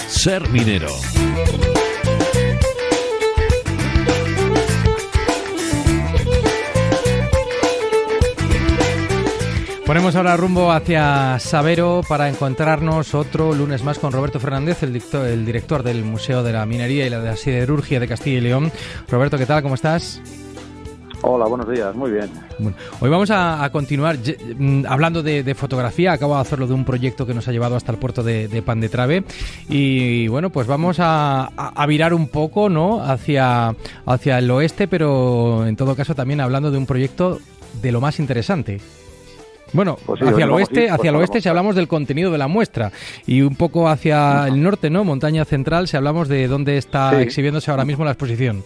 Ser minero. Ponemos ahora rumbo hacia Sabero para encontrarnos otro lunes más con Roberto Fernández, el director del Museo de la Minería y la Siderurgia de Castilla y León. Roberto, ¿qué tal? ¿Cómo estás? Hola, buenos días, muy bien. Bueno, hoy vamos a continuar hablando de fotografía. Acabo de hacerlo de un proyecto que nos ha llevado hasta el puerto de Pan de Trave y bueno, pues vamos a virar un poco, ¿no?, hacia el oeste, pero en todo caso también hablando de un proyecto de lo más interesante. Bueno, pues sí, hacia el oeste si hablamos del contenido de la muestra y un poco hacia el norte, ¿no?, Montaña Central, si hablamos de dónde está exhibiéndose ahora mismo la exposición.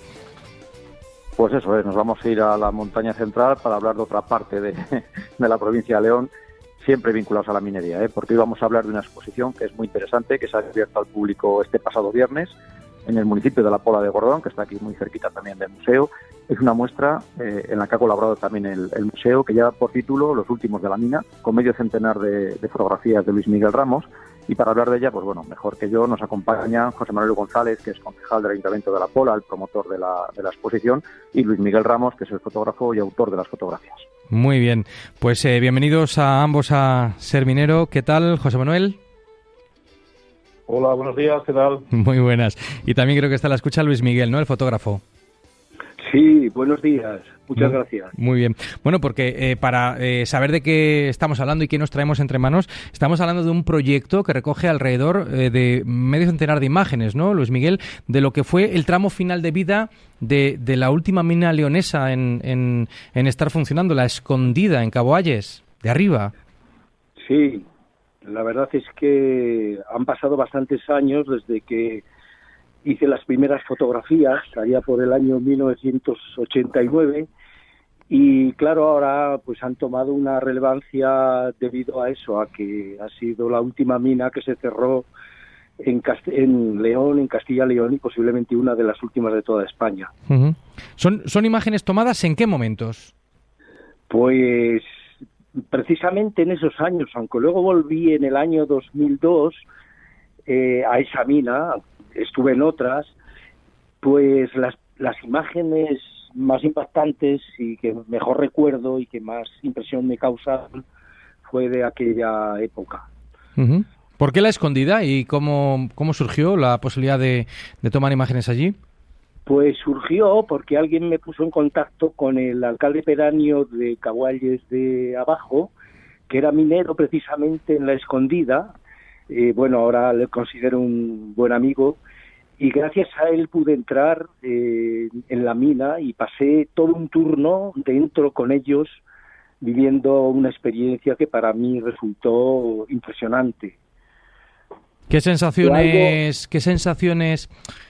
Pues eso es, nos vamos a ir a la Montaña Central para hablar de otra parte de la provincia de León, siempre vinculados a la minería, porque hoy vamos a hablar de una exposición que es muy interesante, que se ha abierto al público este pasado viernes en el municipio de La Pola de Gordón, que está aquí muy cerquita también del museo. Es una muestra en la que ha colaborado también el museo, que lleva por título Los últimos de la mina, con medio centenar de fotografías de Luis Miguel Ramos. Y para hablar de ella, pues bueno, mejor que yo, nos acompaña José Manuel González, que es concejal del Ayuntamiento de La Pola, el promotor de la exposición, y Luis Miguel Ramos, que es el fotógrafo y autor de las fotografías. Muy bien, pues bienvenidos a ambos a Ser Minero. ¿Qué tal, José Manuel? Hola, buenos días, ¿qué tal? Muy buenas. Y también creo que está a la escucha Luis Miguel, ¿no?, el fotógrafo. Sí, buenos días. Muchas gracias. Muy bien. Bueno, porque para saber de qué estamos hablando y qué nos traemos entre manos, estamos hablando de un proyecto que recoge alrededor de medio centenar de imágenes, ¿no, Luis Miguel?, de lo que fue el tramo final de vida de la última mina leonesa en estar funcionando, la Escondida, en Cabo Ayes, de arriba. Sí, la verdad es que han pasado bastantes años desde que hice las primeras fotografías, allá por el año 1989, y claro, ahora pues han tomado una relevancia debido a eso, a que ha sido la última mina que se cerró en León, en Castilla y León, y posiblemente una de las últimas de toda España. Uh-huh. ¿Son imágenes tomadas en qué momentos? Pues precisamente en esos años, aunque luego volví en el año 2002 a esa mina. Estuve en otras, pues las imágenes más impactantes y que mejor recuerdo y que más impresión me causaron fue de aquella época. Uh-huh. ¿Por qué la Escondida y cómo surgió la posibilidad de tomar imágenes allí? Pues surgió porque alguien me puso en contacto con el alcalde pedáneo de Cabo Ayes de Abajo, que era minero precisamente en la Escondida. Bueno, ahora le considero un buen amigo, y gracias a él pude entrar en la mina y pasé todo un turno dentro con ellos, viviendo una experiencia que para mí resultó impresionante. ¿Qué sensaciones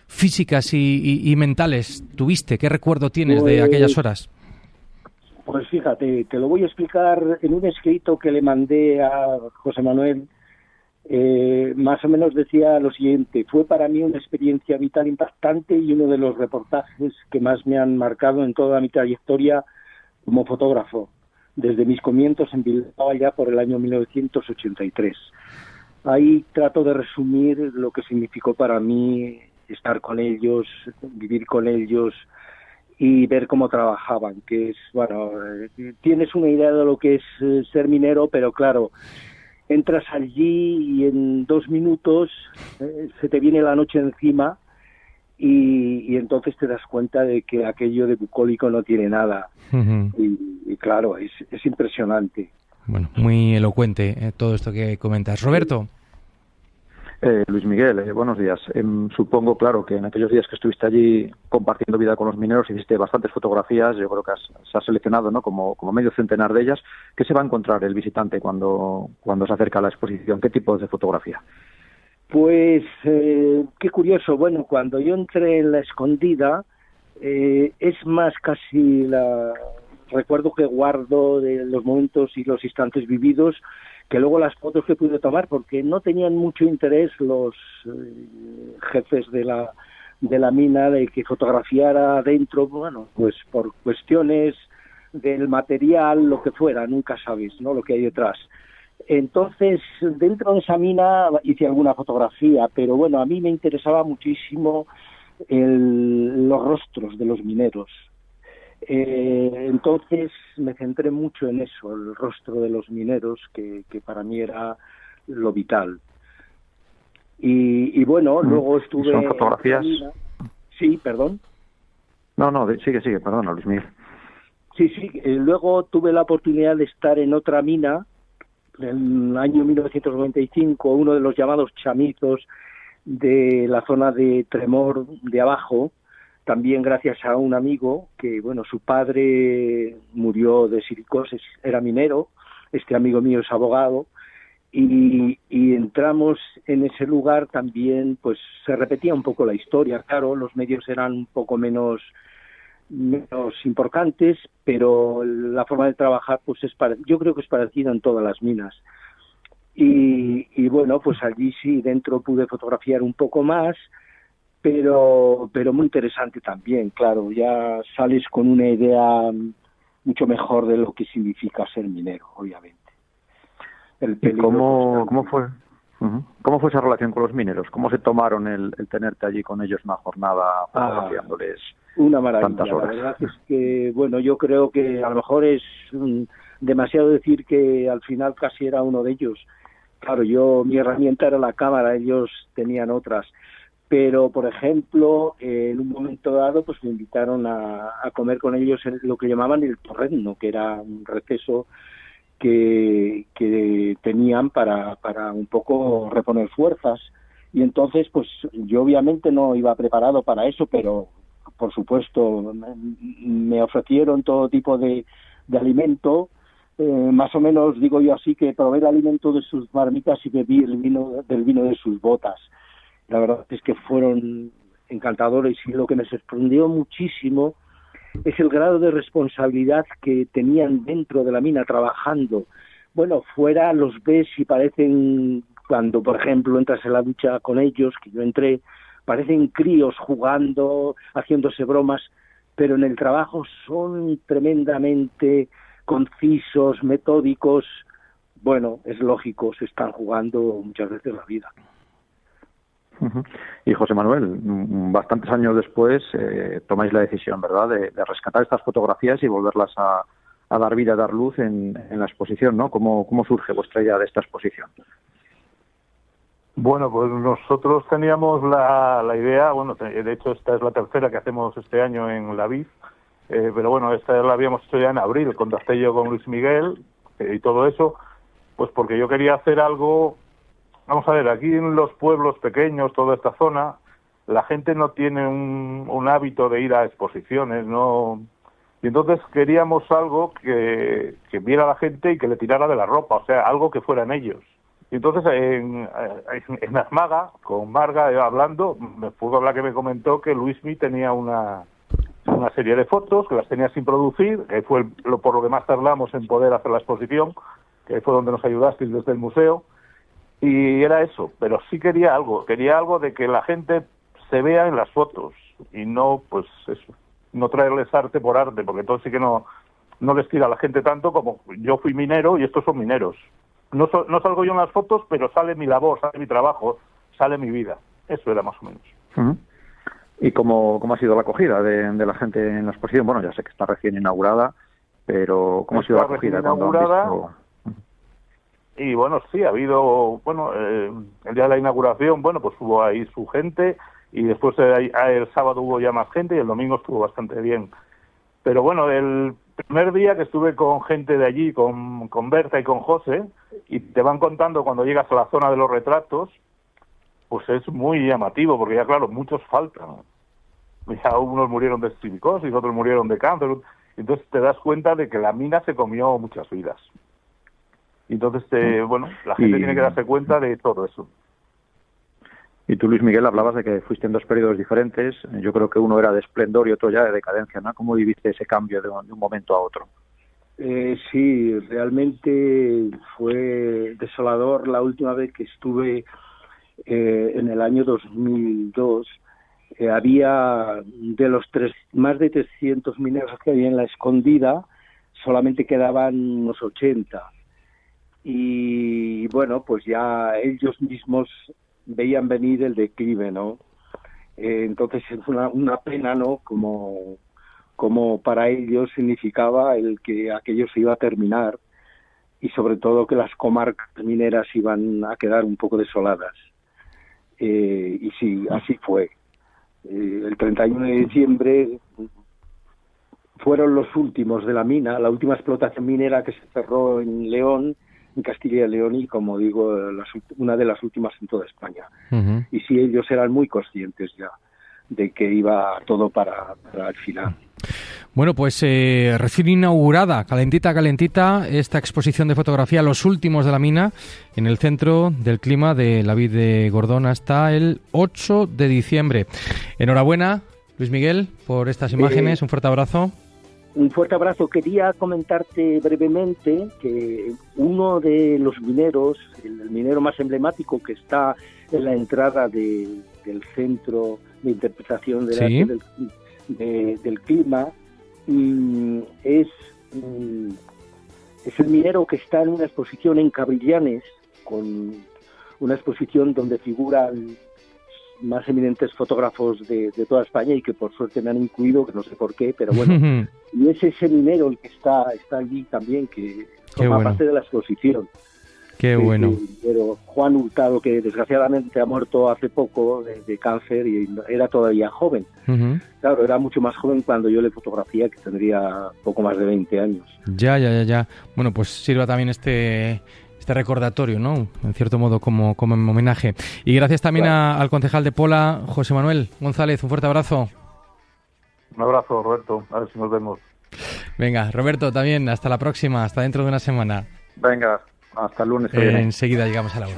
físicas y mentales tuviste? ¿Qué recuerdo tienes de aquellas horas? Pues fíjate, te lo voy a explicar en un escrito que le mandé a José Manuel. Más o menos decía lo siguiente: fue para mí una experiencia vital impactante y uno de los reportajes que más me han marcado en toda mi trayectoria como fotógrafo, desde mis comienzos en Bilbao ya por el año 1983. Ahí trato de resumir lo que significó para mí estar con ellos, vivir con ellos y ver cómo trabajaban, que es, bueno, tienes una idea de lo que es ser minero, pero claro, entras allí y en 2 minutos se te viene la noche encima y entonces te das cuenta de que aquello de bucólico no tiene nada. Uh-huh. Y claro, es impresionante. Bueno, muy elocuente todo esto que comentas. Roberto. Luis Miguel, buenos días. Supongo, claro, que en aquellos días que estuviste allí compartiendo vida con los mineros hiciste bastantes fotografías. Yo creo que se ha seleccionado, ¿no?, como medio centenar de ellas. ¿Qué se va a encontrar el visitante cuando se acerca a la exposición? ¿Qué tipo de fotografía? Pues qué curioso. Bueno, cuando yo entré en la Escondida, es más casi recuerdo que guardo de los momentos y los instantes vividos, que luego las fotos que pude tomar, porque no tenían mucho interés los jefes de la mina de que fotografiara dentro, bueno, pues por cuestiones del material, lo que fuera, nunca sabes, ¿no?, lo que hay detrás. Entonces, dentro de esa mina hice alguna fotografía, pero bueno, a mí me interesaba muchísimo los rostros de los mineros. Entonces me centré mucho en eso, el rostro de los mineros, que para mí era lo vital. Y bueno, luego estuve... ¿Son fotografías? Sí, perdón. No, sigue, perdona, Luis Miguel. Sí, luego tuve la oportunidad de estar en otra mina, en el año 1995, uno de los llamados chamizos de la zona de Tremor de abajo, también gracias a un amigo que, bueno, su padre murió de silicosis, era minero, este amigo mío es abogado, y entramos en ese lugar también, pues se repetía un poco la historia, claro, los medios eran un poco menos importantes, pero la forma de trabajar pues yo creo que es parecida en todas las minas. Y bueno, pues allí sí, dentro pude fotografiar un poco más, pero muy interesante también, claro, ya sales con una idea mucho mejor de lo que significa ser minero, obviamente. ¿Y cómo fue? ¿Cómo fue esa relación con los mineros? ¿Cómo se tomaron el tenerte allí con ellos una jornada fotografiándoles una maravilla, tantas horas? La verdad es que, bueno, yo creo que a lo mejor es demasiado decir que al final casi era uno de ellos. Claro, mi herramienta era la cámara, ellos tenían otras. Pero, por ejemplo, en un momento dado, pues me invitaron a comer con ellos en lo que llamaban el torreno, que era un receso que tenían para un poco reponer fuerzas. Y entonces, pues yo obviamente no iba preparado para eso, pero por supuesto me ofrecieron todo tipo de alimento, más o menos, digo yo así, que probé el alimento de sus marmitas y bebí el vino de sus botas. La verdad es que fueron encantadores, y lo que me sorprendió muchísimo es el grado de responsabilidad que tenían dentro de la mina trabajando. Bueno, fuera los ves y parecen, cuando por ejemplo entras en la ducha con ellos, que yo entré, parecen críos jugando, haciéndose bromas, pero en el trabajo son tremendamente concisos, metódicos. Bueno, es lógico, se están jugando muchas veces la vida. Y José Manuel, bastantes años después tomáis la decisión, ¿verdad?, de rescatar estas fotografías y volverlas a dar vida, a dar luz en la exposición, ¿no? ¿Cómo surge vuestra idea de esta exposición? Bueno, pues nosotros teníamos la idea, bueno, de hecho esta es la tercera que hacemos este año en la VIF, pero bueno, esta la habíamos hecho ya en abril, contacté yo con Luis Miguel y todo eso, pues porque yo quería hacer algo. Vamos a ver, aquí en los pueblos pequeños, toda esta zona, la gente no tiene un hábito de ir a exposiciones, ¿no? Y entonces queríamos algo que viera a la gente y que le tirara de la ropa, o sea, algo que fueran ellos. Y entonces en Asmaga, con Marga hablando, fue la que me comentó que Luismi tenía una serie de fotos, que las tenía sin producir, que fue por lo que más tardamos en poder hacer la exposición, que fue donde nos ayudasteis desde el museo. Y era eso, pero sí quería algo de que la gente se vea en las fotos y no, pues eso, no traerles arte por arte, porque entonces sí que no les tira a la gente tanto como yo fui minero y estos son mineros. No salgo yo en las fotos, pero sale mi labor, sale mi trabajo, sale mi vida. Eso era más o menos. ¿Y cómo ha sido la acogida de la gente en la exposición? Bueno, ya sé que está recién inaugurada, pero ¿cómo ha sido la acogida cuando han visto? Y bueno, sí, ha habido, bueno, el día de la inauguración, bueno, pues hubo ahí su gente, y después el sábado hubo ya más gente, y el domingo estuvo bastante bien. Pero bueno, el primer día que estuve con gente de allí, con Berta y con José, y te van contando cuando llegas a la zona de los retratos, pues es muy llamativo, porque ya claro, muchos faltan. Ya unos murieron de silicosis, otros murieron de cáncer, entonces te das cuenta de que la mina se comió muchas vidas. Entonces, bueno, la gente tiene que darse cuenta de todo eso. Y tú, Luis Miguel, hablabas de que fuiste en dos periodos diferentes. Yo creo que uno era de esplendor y otro ya de decadencia, ¿no? ¿Cómo viviste ese cambio de un momento a otro? Sí, realmente fue desolador. La última vez que estuve en el año 2002, había de los más de 300 mineros que había en la Escondida, solamente quedaban unos 80. Y bueno, pues ya ellos mismos veían venir el declive, ¿no? Entonces es una pena, ¿no? Como para ellos significaba el que aquello se iba a terminar, y sobre todo que las comarcas mineras iban a quedar un poco desoladas. Y sí, así fue. El 31 de diciembre fueron los últimos de la mina, la última explotación minera que se cerró en León, en Castilla y León, y como digo, una de las últimas en toda España. Uh-huh. Y sí, ellos eran muy conscientes ya de que iba todo para el final. Bueno, pues recién inaugurada, calentita, esta exposición de fotografía, Los últimos de la mina, en el Centro del Clima de la Vid de Gordón hasta el 8 de diciembre. Enhorabuena, Luis Miguel, por estas imágenes. Un fuerte abrazo. Un fuerte abrazo. Quería comentarte brevemente que uno de los mineros, el minero más emblemático que está en la entrada del Centro de Interpretación del ¿Sí? Arte del Clima, es el minero que está en una exposición en Cabrillanes, con una exposición donde figuran más eminentes fotógrafos de toda España, y que por suerte me han incluido, que no sé por qué, pero bueno. Y es ese minero el que está allí también, que forma parte de la exposición. Qué bueno. Pero Juan Hurtado, que desgraciadamente ha muerto hace poco de cáncer, y era todavía joven. Uh-huh. Claro, era mucho más joven cuando yo le fotografié, que tendría poco más de 20 años. Ya. Bueno, pues sirva también este recordatorio, ¿no? En cierto modo, como en homenaje. Y gracias también al concejal de Pola, José Manuel González. Un fuerte abrazo. Un abrazo, Roberto. A ver si nos vemos. Venga, Roberto, también. Hasta la próxima. Hasta dentro de una semana. Venga, hasta el lunes que viene. Enseguida llegamos a la 1.